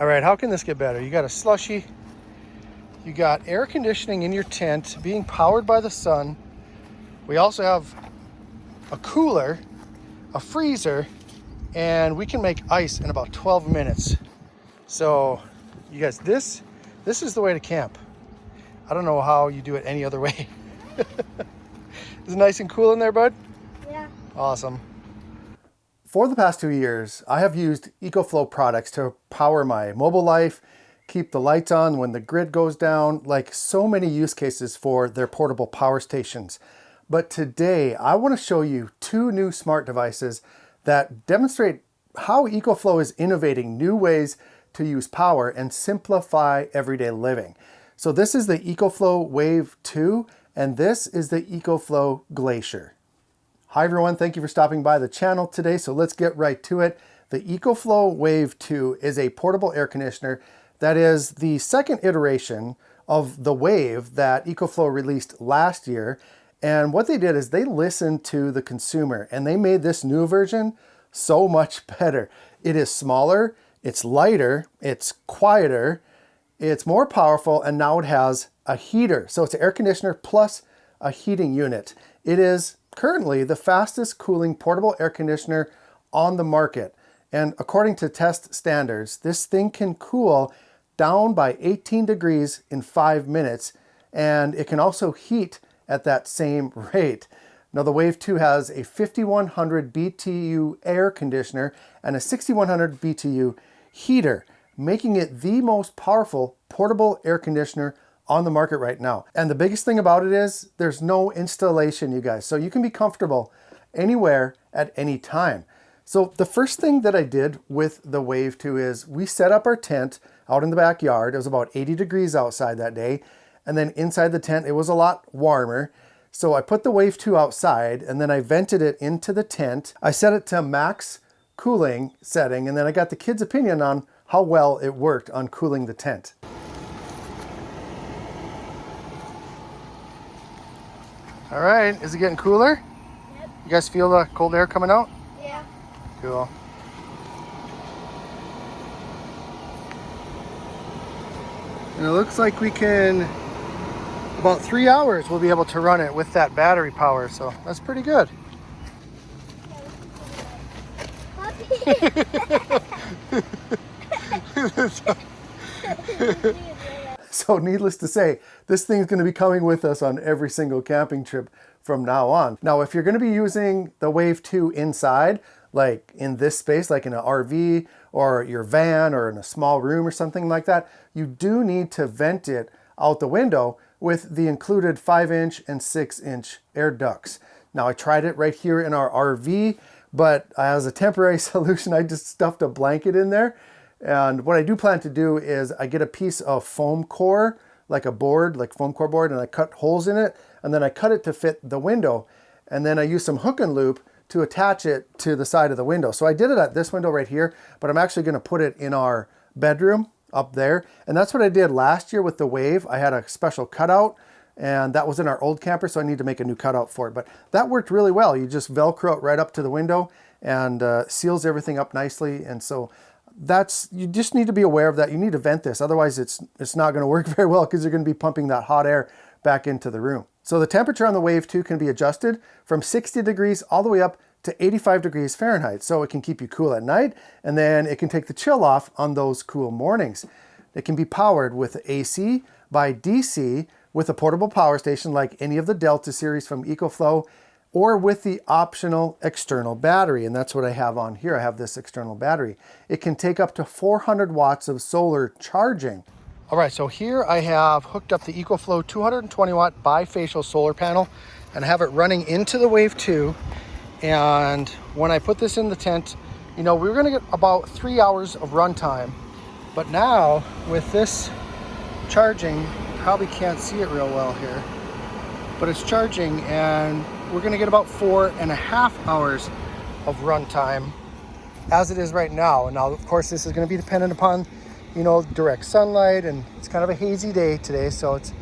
All right, how can this get better? You got a slushy, you got air conditioning in your tent being powered by the sun. We also have a cooler, a freezer, and we can make ice in about 12 minutes. So you guys, this is the way to camp. I don't know how you do it any other way. Is it nice and cool in there, bud? Yeah. Awesome. For the past 2 years, I have used EcoFlow products to power my mobile life, keep the lights on when the grid goes down, like so many use cases for their portable power stations. But today, I want to show you 2 new smart devices that demonstrate how EcoFlow is innovating new ways to use power and simplify everyday living. So this is the EcoFlow Wave 2, and this is the EcoFlow Glacier. Hi everyone, thank you for stopping by the channel today. So let's get right to it. The EcoFlow Wave 2 is a portable air conditioner that is the second iteration of the Wave that EcoFlow released last year. And what they did is they listened to the consumer and they made this new version so much better. It is smaller, it's lighter, it's quieter, it's more powerful, and now it has a heater. So it's an air conditioner plus a heating unit. It is currently the fastest cooling portable air conditioner on the market. And according to test standards, this thing can cool down by 18 degrees in 5 minutes, and it can also heat at that same rate. Now the Wave 2 has a 5100 BTU air conditioner and a 6100 BTU heater, making it the most powerful portable air conditioner on the market right now. And the biggest thing about it is there's no installation, you guys. So you can be comfortable anywhere at any time. So the first thing that I did with the Wave 2 is we set up our tent out in the backyard. It was about 80 degrees outside that day. And then inside the tent, it was a lot warmer. So I put the Wave 2 outside and then I vented it into the tent. I set it to max cooling setting, and then I got the kids' opinion on how well it worked on cooling the tent. All right, is it getting cooler? Yep. You guys feel the cold air coming out? Yeah. Cool. And it looks like we can, about 3 hours, we'll be able to run it with that battery power. So that's pretty good. So needless to say, this thing's going to be coming with us on every single camping trip from now on. Now, if you're going to be using the Wave 2 inside, like in this space, like in an RV or your van or in a small room or something like that, you do need to vent it out the window with the included 5-inch and 6-inch air ducts. Now, I tried it right here in our RV, but as a temporary solution, I just stuffed a blanket in there. And what I do plan to do is I get a piece of foam core, like a board, like foam core board, and I cut holes in it, and then I cut it to fit the window. And then I use some hook and loop to attach it to the side of the window. So I did it at this window right here, but I'm actually gonna put it in our bedroom up there. And that's what I did last year with the Wave. I had a special cutout, and that was in our old camper, so I need to make a new cutout for it. But that worked really well. You just Velcro it right up to the window and seals everything up nicely. And so you just need to be aware of that. You need to vent this, otherwise it's not going to work very well because you're going to be pumping that hot air back into the room. So the temperature on the Wave 2 can be adjusted from 60 degrees all the way up to 85 degrees Fahrenheit. So it can keep you cool at night, and then it can take the chill off on those cool mornings. It can be powered with AC by DC with a portable power station like any of the Delta series from EcoFlow, or with the optional external battery. And that's what I have on here. I have this external battery. It can take up to 400 watts of solar charging. All right, so here I have hooked up the EcoFlow 220 watt bifacial solar panel, and I have it running into the Wave 2. And when I put this in the tent, you know, we were gonna get about 3 hours of run time. But now with this charging, probably can't see it real well here, but it's charging, and we're gonna get about 4.5 hours of run time as it is right now. And now, of course, this is gonna be dependent upon, you know, direct sunlight, and it's kind of a hazy day today, so it's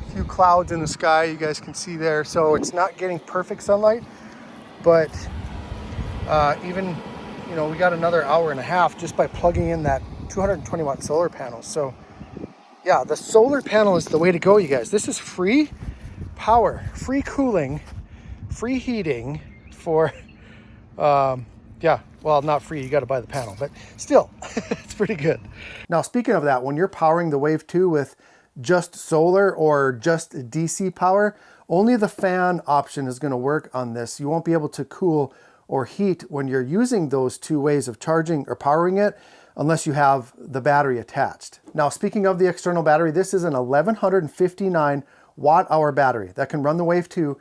a few clouds in the sky you guys can see there, so it's not getting perfect sunlight. But even, you know, we got another 1.5 hours just by plugging in that 220 watt solar panels. So yeah, the solar panel is the way to go, you guys. This is free power, free cooling, free heating for, yeah, well, not free, you got to buy the panel, but still, it's pretty good. Now, speaking of that, when you're powering the Wave 2 with just solar or just DC power, only the fan option is going to work on this. You won't be able to cool or heat when you're using those two ways of charging or powering it unless you have the battery attached. Now, speaking of the external battery, this is an 1159 watt-hour battery that can run the Wave 2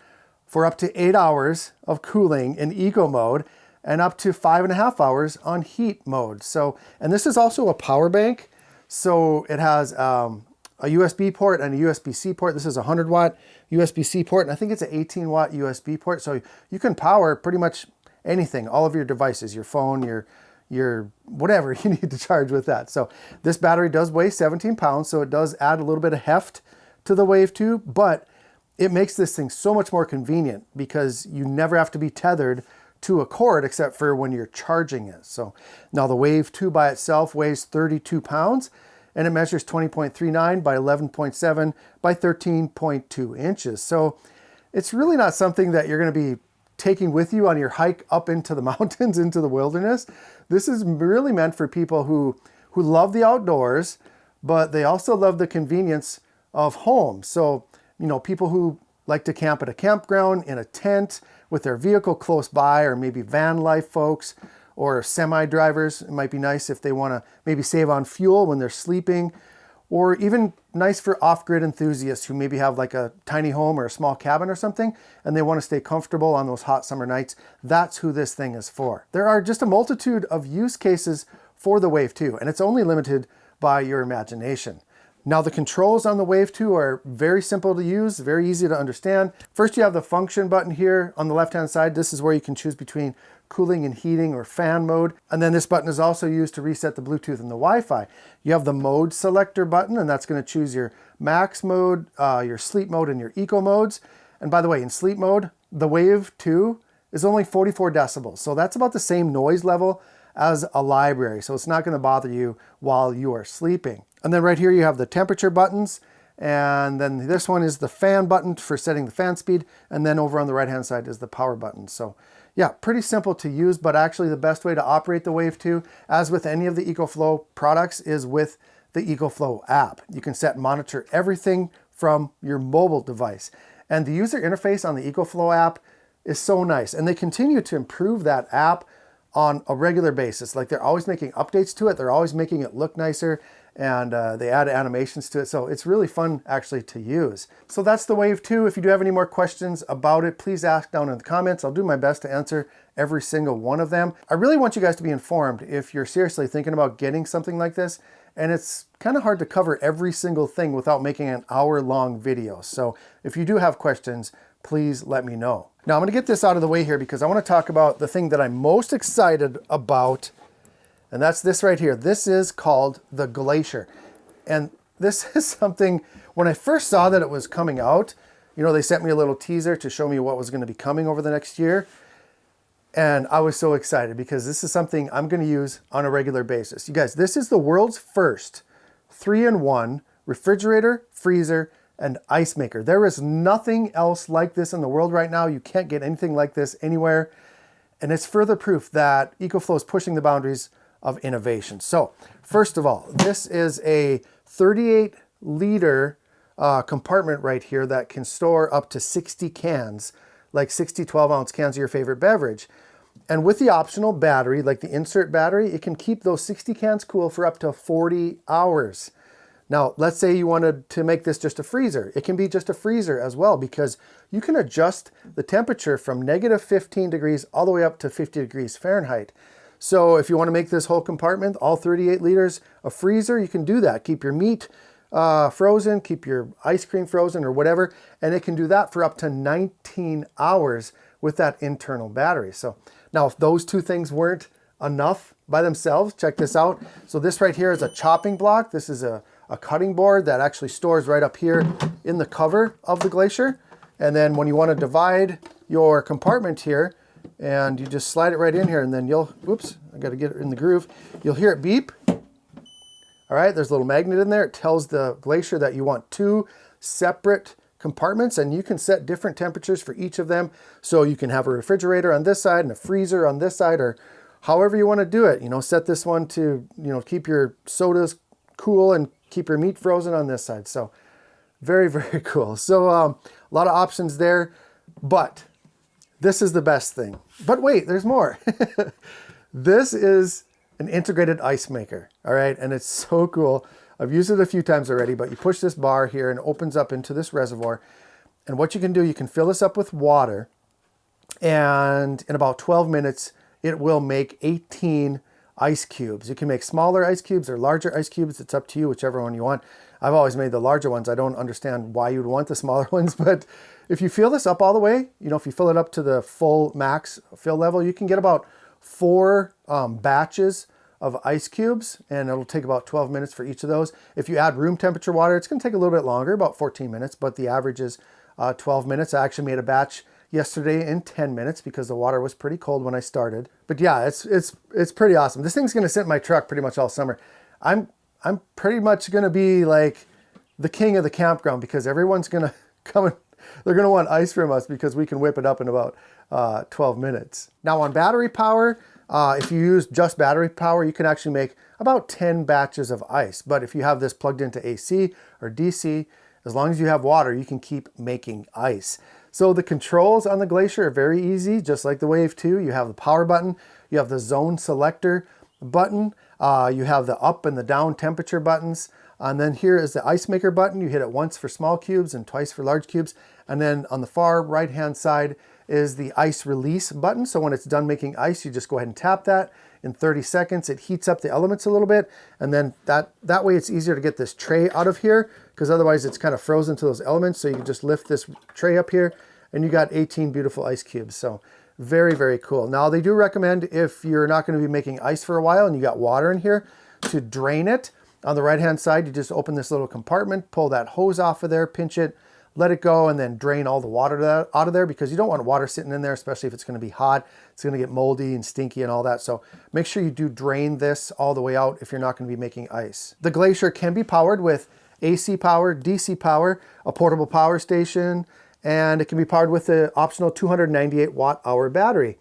for up to 8 hours of cooling in eco mode and up to 5.5 hours on heat mode. So, and this is also a power bank. So it has a USB port and a USB-C port. This is a 100 watt USB-C port, and I think it's an 18 watt USB port. So you can power pretty much anything, all of your devices, your phone, your whatever you need to charge with that. So this battery does weigh 17 pounds, so it does add a little bit of heft to the Wave 2, but it makes this thing so much more convenient because you never have to be tethered to a cord except for when you're charging it. So now the Wave 2 by itself weighs 32 pounds and it measures 20.39 by 11.7 by 13.2 inches. So it's really not something that you're going to be taking with you on your hike up into the mountains, into the wilderness. This is really meant for people who love the outdoors, but they also love the convenience of home. So, you know, people who like to camp at a campground, in a tent, with their vehicle close by, or maybe van life folks, or semi drivers. It might be nice if they want to maybe save on fuel when they're sleeping, or even nice for off-grid enthusiasts who maybe have like a tiny home or a small cabin or something, and they want to stay comfortable on those hot summer nights. That's who this thing is for. There are just a multitude of use cases for the Wave 2, and it's only limited by your imagination. Now, the controls on the Wave 2 are very simple to use, very easy to understand. First, you have the function button here on the left-hand side. This is where you can choose between cooling and heating or fan mode. And then this button is also used to reset the Bluetooth and the Wi-Fi. You have the mode selector button, and that's going to choose your max mode, your sleep mode, and your eco modes. And by the way, in sleep mode, the Wave 2 is only 44 decibels. So that's about the same noise level as a library. So it's not going to bother you while you are sleeping. And then right here you have the temperature buttons, and then this one is the fan button for setting the fan speed, and then over on the right hand side is the power button. So yeah, pretty simple to use, but actually the best way to operate the Wave 2, as with any of the EcoFlow products, is with the EcoFlow app. You can set and monitor everything from your mobile device. And the user interface on the EcoFlow app is so nice, and they continue to improve that app on a regular basis. Like, they're always making updates to it, they're always making it look nicer, and they add animations to it. So it's really fun actually to use. So that's the Wave 2. If you do have any more questions about it, please ask down in the comments. I'll do my best to answer every single one of them. I really want you guys to be informed if you're seriously thinking about getting something like this. And it's kind of hard to cover every single thing without making an hour-long video. So if you do have questions, please let me know. Now I'm gonna get this out of the way here because I wanna talk about the thing that I'm most excited about, and that's this right here. This is called the GLACIER. And this is something, when I first saw that it was coming out, you know, they sent me a little teaser to show me what was gonna be coming over the next year. And I was so excited because this is something I'm gonna use on a regular basis. You guys, this is the world's first 3-in-1 refrigerator, freezer, and ice maker. There is nothing else like this in the world right now. You can't get anything like this anywhere. And it's further proof that EcoFlow is pushing the boundaries of innovation. So first of all, this is a 38-liter compartment right here that can store up to 60 cans, like 60 12-ounce cans of your favorite beverage. And with the optional battery, like the insert battery, it can keep those 60 cans cool for up to 40 hours. Now, let's say you wanted to make this just a freezer. It can be just a freezer as well, because you can adjust the temperature from -15 degrees all the way up to 50 degrees Fahrenheit. So if you want to make this whole compartment, all 38 liters, a freezer, you can do that. Keep your meat frozen, keep your ice cream frozen or whatever, and it can do that for up to 19 hours with that internal battery. So now if those two things weren't enough by themselves, check this out. So this right here is a chopping block. This is a cutting board that actually stores right up here in the cover of the GLACIER. And then when you want to divide your compartment here, and you just slide it right in here, and then you'll, whoops, I got to get it in the groove. You'll hear it beep, All right, there's a little magnet in there. It tells the Glacier that you want 2 separate compartments, and you can set different temperatures for each of them. So you can have a refrigerator on this side and a freezer on this side, or however you want to do it. You know, set this one to, you know, keep your sodas cool and keep your meat frozen on this side. So very, very cool. So a lot of options there, but this is the best thing. But wait, there's more. This is an integrated ice maker, all right? And it's so cool. I've used it a few times already, but you push this bar here and it opens up into this reservoir. And what you can do, you can fill this up with water, and in about 12 minutes, it will make 18 ice cubes. You can make smaller ice cubes or larger ice cubes. It's up to you, whichever one you want. I've always made the larger ones. I don't understand why you'd want the smaller ones, but if you fill this up all the way, you know, if you fill it up to the full max fill level, you can get about 4 batches of ice cubes, and it'll take about 12 minutes for each of those. If you add room temperature water, it's going to take a little bit longer, about 14 minutes, but the average is 12 minutes. I actually made a batch yesterday in 10 minutes because the water was pretty cold when I started. But yeah, it's pretty awesome. This thing's going to sit in my truck pretty much all summer. I'm pretty much going to be like the king of the campground because everyone's going to come and they're going to want ice from us because we can whip it up in about 12 minutes. Now on battery power, if you use just battery power, you can actually make about 10 batches of ice. But if you have this plugged into AC or DC, as long as you have water, you can keep making ice. So the controls on the Glacier are very easy, just like the Wave 2. You have the power button, you have the zone selector button, you have the up and the down temperature buttons, and then here is the Icemaker button. You hit it once for small cubes and twice for large cubes. And then on the far right hand side is the ice release button. So when it's done making ice, you just go ahead and tap that. In 30 seconds, it heats up the elements a little bit. And then that way it's easier to get this tray out of here because otherwise it's kind of frozen to those elements. So you can just lift this tray up here and you got 18 beautiful ice cubes. So very, very cool. Now they do recommend if you're not going to be making ice for a while and you got water in here to drain it. On the right hand side, you just open this little compartment, pull that hose off of there, pinch it, let it go, and then drain all the water out of there because you don't want water sitting in there, especially if it's going to be hot. It's going to get moldy and stinky and all that. So make sure you do drain this all the way out if you're not going to be making ice. The Glacier can be powered with AC power, DC power, a portable power station, and it can be powered with the optional 298 watt-hour battery.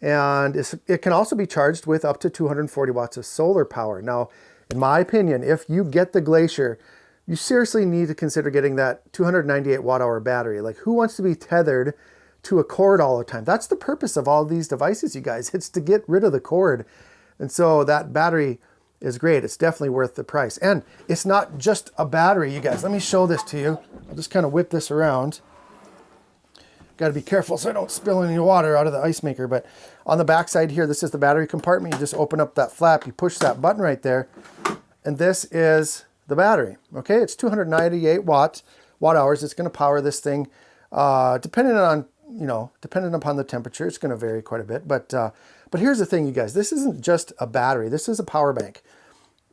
And it can also be charged with up to 240 watts of solar power. Now, in my opinion, if you get the Glacier, you seriously need to consider getting that 298 watt-hour battery. Like, who wants to be tethered to a cord all the time? That's the purpose of all these devices, you guys. It's to get rid of the cord. And so that battery is great. It's definitely worth the price. And it's not just a battery, you guys. Let me show this to you. I'll just kind of whip this around. Got to be careful so I don't spill any water out of the ice maker. But on the back side here, this is the battery compartment. You just open up that flap, you push that button right there, and this is the battery. Okay, it's 298 watt hours. It's going to power this thing, depending upon the temperature. It's going to vary quite a bit. But here's the thing, you guys. This isn't just a battery. This is a power bank,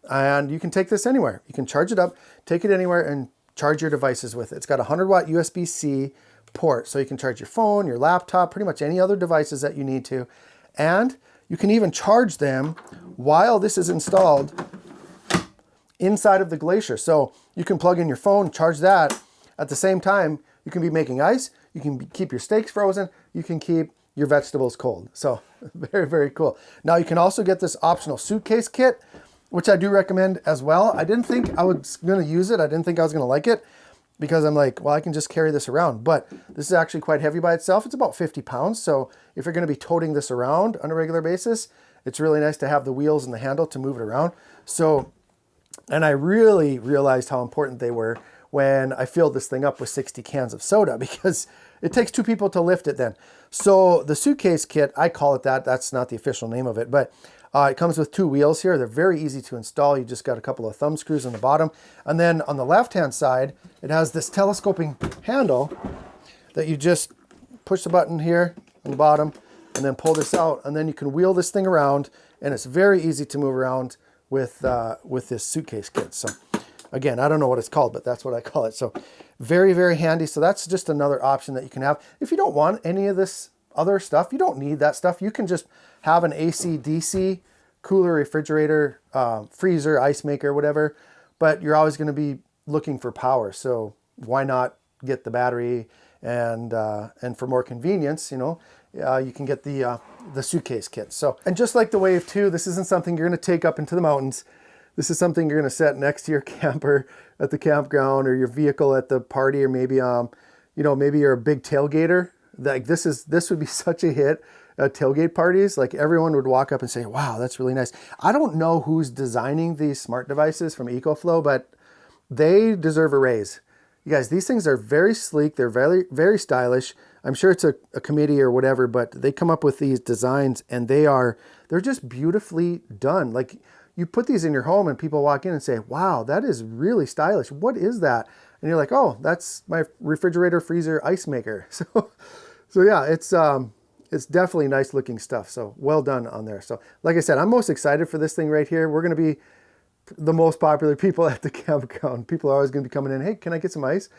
and you can take this anywhere. You can charge it up, take it anywhere, and charge your devices with it. It's got a 100 watt USB-C port, so you can charge your phone, your laptop, pretty much any other devices that you need to. And you can even charge them while this is installed inside of the Glacier. So you can plug in your phone, charge that. At the same time, you can be making ice, you can keep your steaks frozen, you can keep your vegetables cold. So very, very cool. Now you can also get this optional suitcase kit, which I do recommend as well. I didn't think I was going to use it. I didn't think I was going to like it, because I'm like, well, I can just carry this around. But this is actually quite heavy by itself. It's about 50 pounds. So if you're going to be toting this around on a regular basis, it's really nice to have the wheels and the handle to move it around. So, and I really realized how important they were when I filled this thing up with 60 cans of soda, because it takes 2 people to lift it then. So the suitcase kit, I call it that. That's not the official name of it, but it comes with 2 wheels here. They're very easy to install. You just got a couple of thumb screws on the bottom. And then on the left-hand side, it has this telescoping handle that you just push the button here on the bottom and then pull this out. And then you can wheel this thing around, and it's very easy to move around with this suitcase kit. So again, I don't know what it's called, but that's what I call it. So very, very handy. So that's just another option that you can have. If you don't want any of this other stuff, you don't need that stuff. You can just have an AC/DC cooler, refrigerator, freezer, ice maker, whatever, but you're always going to be looking for power. So why not get the battery? And for more convenience, you know, you can get the suitcase kit. So, and just like the Wave 2, this isn't something you're going to take up into the mountains. This is something you're going to set next to your camper at the campground, or your vehicle at the party, or maybe you know, maybe you're a big tailgater. Like this would be such a hit at tailgate parties. Like everyone would walk up and say, wow, that's really nice. I don't know who's designing these smart devices from EcoFlow, but they deserve a raise. You guys, these things are very sleek. They're very, very stylish. I'm sure it's a committee or whatever, but they come up with these designs and they're just beautifully done. Like you put these in your home and people walk in and say, wow, that is really stylish. What is that? And you're like, oh, that's my refrigerator, freezer, ice maker. So yeah, it's definitely nice looking stuff. So well done on there. So like I said, I'm most excited for this thing right here. We're going to be the most popular people at the campground. People are always going to be coming in, hey, can I get some ice?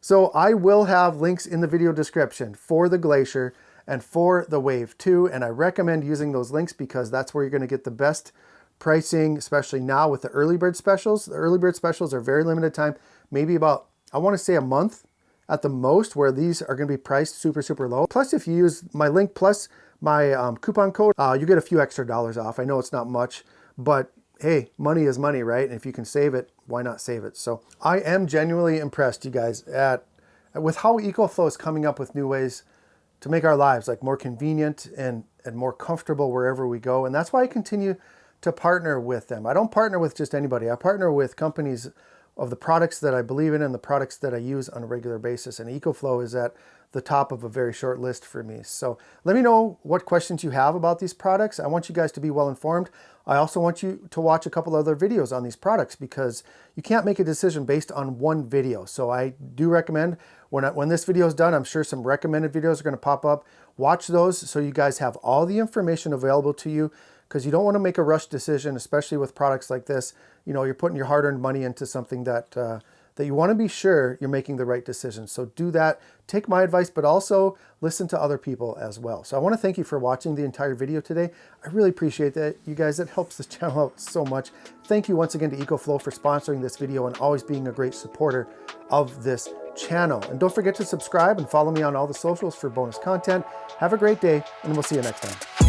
So I will have links in the video description for the Glacier and for the Wave 2. And I recommend using those links because that's where you're going to get the best pricing, especially now with the early bird specials. The early bird specials are very limited time, maybe about, I want to say a month at the most, where these are going to be priced super, super low. Plus, if you use my link plus my coupon code, you get a few extra dollars off. I know it's not much, but hey, money is money, right? And if you can save it, why not save it? So I am genuinely impressed, you guys, with how EcoFlow is coming up with new ways to make our lives like more convenient and more comfortable wherever we go. And that's why I continue to partner with them. I don't partner with just anybody. I partner with companies of the products that I believe in and the products that I use on a regular basis. And EcoFlow is at the top of a very short list for me. So let me know what questions you have about these products. I want you guys to be well informed. I also want you to watch a couple other videos on these products because you can't make a decision based on one video. So I do recommend when this video is done, I'm sure some recommended videos are going to pop up. Watch those so you guys have all the information available to you, because you don't want to make a rush decision, especially with products like this. You know, you're putting your hard-earned money into something that that you want to be sure you're making the right decision. So do that. Take my advice, but also listen to other people as well. So I want to thank you for watching the entire video today. I really appreciate that, you guys. It helps this channel out so much. Thank you once again to EcoFlow for sponsoring this video and always being a great supporter of this channel. And don't forget to subscribe and follow me on all the socials for bonus content. Have a great day, and we'll see you next time.